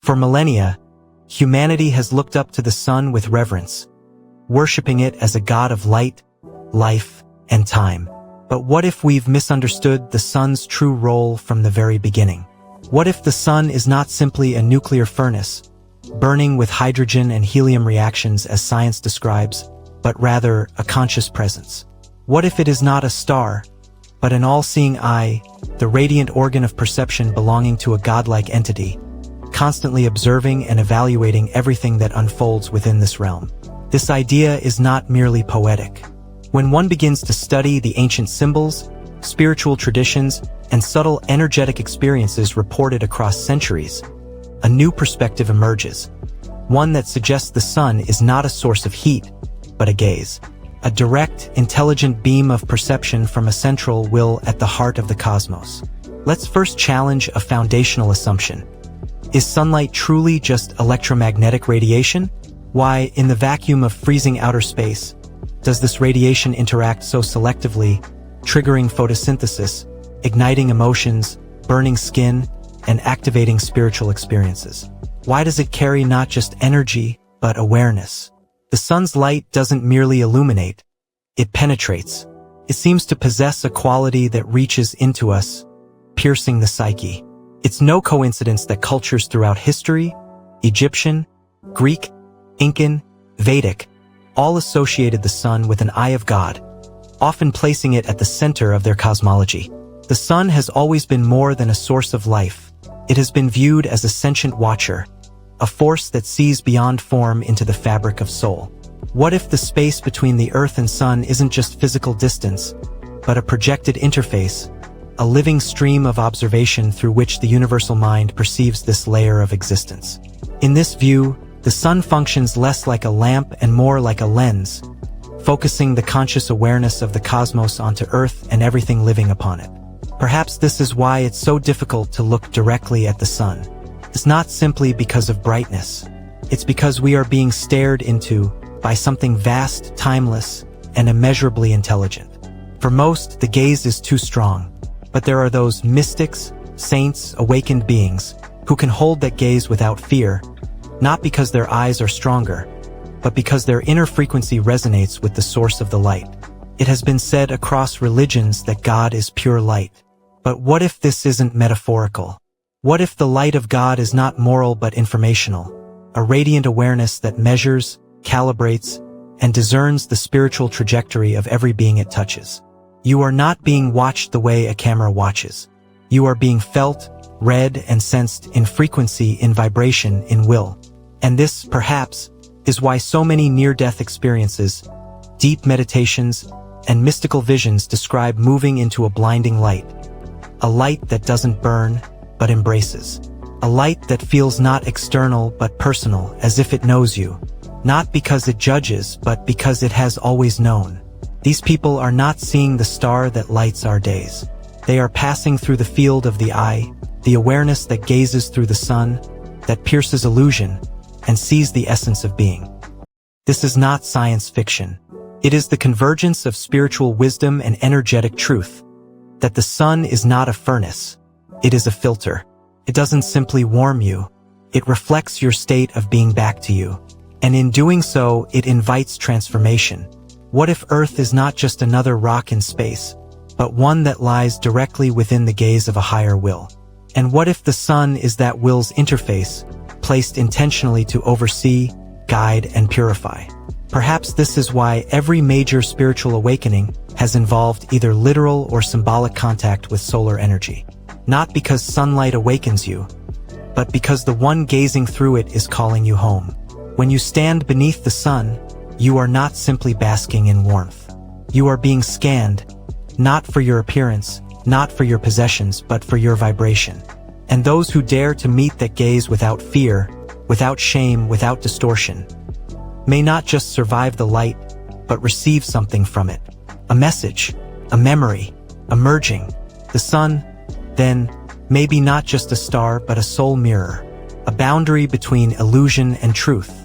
For millennia, humanity has looked up to the sun with reverence, worshipping it as a god of light, life, and time. But what if we've misunderstood the sun's true role from the very beginning? What if the sun is not simply a nuclear furnace, burning with hydrogen and helium reactions as science describes, but rather a conscious presence? What if it is not a star, but an all-seeing eye, the radiant organ of perception belonging to a godlike entity, constantly observing and evaluating everything that unfolds within this realm? This idea is not merely poetic. When one begins to study the ancient symbols, spiritual traditions, and subtle energetic experiences reported across centuries, a new perspective emerges, one that suggests the sun is not a source of heat, but a gaze, a direct, intelligent beam of perception from a central will at the heart of the cosmos. Let's first challenge a foundational assumption. Is sunlight truly just electromagnetic radiation? Why, in the vacuum of freezing outer space, does this radiation interact so selectively, triggering photosynthesis, igniting emotions, burning skin, and activating spiritual experiences? Why does it carry not just energy, but awareness? The sun's light doesn't merely illuminate, it penetrates. It seems to possess a quality that reaches into us, piercing the psyche. It's no coincidence that cultures throughout history, Egyptian, Greek, Incan, Vedic, all associated the sun with an eye of God, often placing it at the center of their cosmology. The sun has always been more than a source of life. It has been viewed as a sentient watcher, a force that sees beyond form into the fabric of soul. What if the space between the earth and sun isn't just physical distance, but a projected interface, a living stream of observation through which the universal mind perceives this layer of existence? In this view, the sun functions less like a lamp and more like a lens, focusing the conscious awareness of the cosmos onto Earth and everything living upon it. Perhaps this is why it's so difficult to look directly at the sun. It's not simply because of brightness. It's because we are being stared into by something vast, timeless, and immeasurably intelligent. For most, the gaze is too strong, but there are those mystics, saints, awakened beings who can hold that gaze without fear, not because their eyes are stronger, but because their inner frequency resonates with the source of the light. It has been said across religions that God is pure light. But what if this isn't metaphorical? What if the light of God is not moral but informational, a radiant awareness that measures, calibrates, and discerns the spiritual trajectory of every being it touches? You are not being watched the way a camera watches. You are being felt, read, and sensed in frequency, in vibration, in will. And this, perhaps, is why so many near-death experiences, deep meditations, and mystical visions describe moving into a blinding light. A light that doesn't burn, but embraces. A light that feels not external, but personal, as if it knows you. Not because it judges, but because it has always known. These people are not seeing the star that lights our days. They are passing through the field of the eye, the awareness that gazes through the sun, that pierces illusion, and sees the essence of being. This is not science fiction. It is the convergence of spiritual wisdom and energetic truth, that the sun is not a furnace, it is a filter. It doesn't simply warm you, it reflects your state of being back to you. And in doing so, it invites transformation. What if Earth is not just another rock in space, but one that lies directly within the gaze of a higher will? And what if the sun is that will's interface, placed intentionally to oversee, guide, and purify? Perhaps this is why every major spiritual awakening has involved either literal or symbolic contact with solar energy. Not because sunlight awakens you, but because the one gazing through it is calling you home. When you stand beneath the sun, you are not simply basking in warmth. You are being scanned, not for your appearance, not for your possessions, but for your vibration. And those who dare to meet that gaze without fear, without shame, without distortion, may not just survive the light, but receive something from it. A message, a memory, emerging. The sun, then, may be not just a star, but a soul mirror, a boundary between illusion and truth,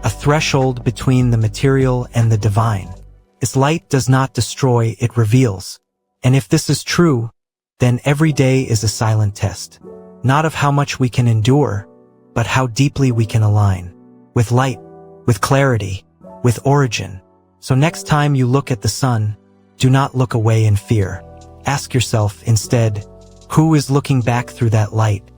a threshold between the material and the divine. Its light does not destroy, it reveals. And if this is true, then every day is a silent test. Not of how much we can endure, but how deeply we can align. With light, with clarity, with origin. So next time you look at the sun, do not look away in fear. Ask yourself instead, who is looking back through that light?